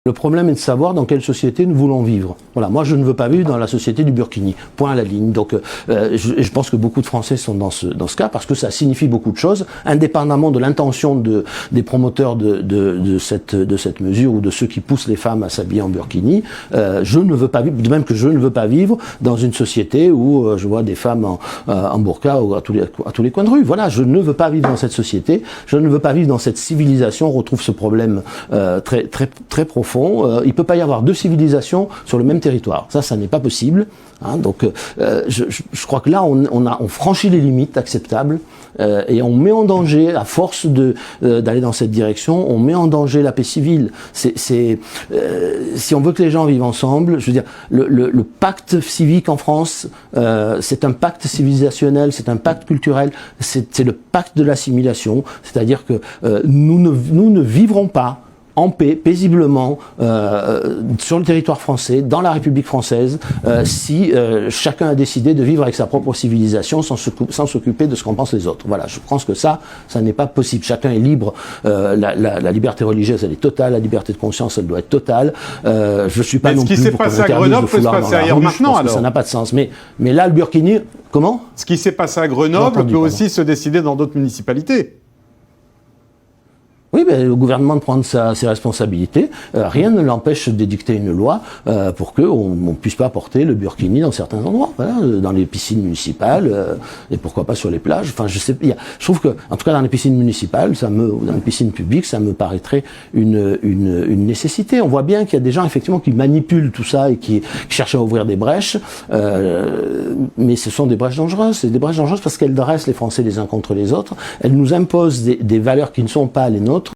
Le problème est de savoir dans quelle société nous voulons vivre. Voilà, moi je ne veux pas vivre dans la société du Burkini, point à la ligne. Donc je pense que beaucoup de Français sont dans ce cas parce que ça signifie beaucoup de choses, indépendamment de l'intention des promoteurs de cette mesure ou de ceux qui poussent les femmes à s'habiller en Burkini. Je ne veux pas vivre, de même que je ne veux pas vivre dans une société où je vois des femmes en burqa ou à tous les coins de rue. Voilà, je ne veux pas vivre dans cette société, je ne veux pas vivre dans cette civilisation. On retrouve ce problème très profond. Il ne peut pas y avoir deux civilisations sur le même territoire. Ça n'est pas possible. Hein, donc, je crois que là, on franchit les limites acceptables et on met en danger, à force d'aller dans cette direction, on met en danger la paix civile. Si on veut que les gens vivent ensemble, je veux dire, le pacte civique en France, c'est un pacte civilisationnel, c'est un pacte culturel, c'est le pacte de l'assimilation. C'est-à-dire que nous ne vivrons pas en paix, paisiblement, sur le territoire français, dans la République française, si chacun a décidé de vivre avec sa propre civilisation sans s'occuper de ce qu'en pensent les autres. Voilà, je pense que ça n'est pas possible. Chacun est libre, la liberté religieuse, elle est totale, la liberté de conscience, elle doit être totale. Je suis pas non plus pour qu'on interdise le foulard dans la rue, maintenant, alors. Ça n'a pas de sens. Mais là, le Burkini, comment ? Ce qui s'est passé à Grenoble peut aussi se décider dans d'autres municipalités. Oui, le gouvernement de prendre ses responsabilités. Rien ne l'empêche d'édicter une loi pour qu'on ne puisse pas porter le burkini dans certains endroits, voilà, dans les piscines municipales et pourquoi pas sur les plages. Enfin, je trouve que, en tout cas, dans les piscines municipales, ou dans les piscines publiques, ça me paraîtrait une nécessité. On voit bien qu'il y a des gens effectivement qui manipulent tout ça et qui cherchent à ouvrir des brèches, mais ce sont des brèches dangereuses. C'est des brèches dangereuses parce qu'elles dressent les Français les uns contre les autres. Elles nous imposent des valeurs qui ne sont pas les nôtres.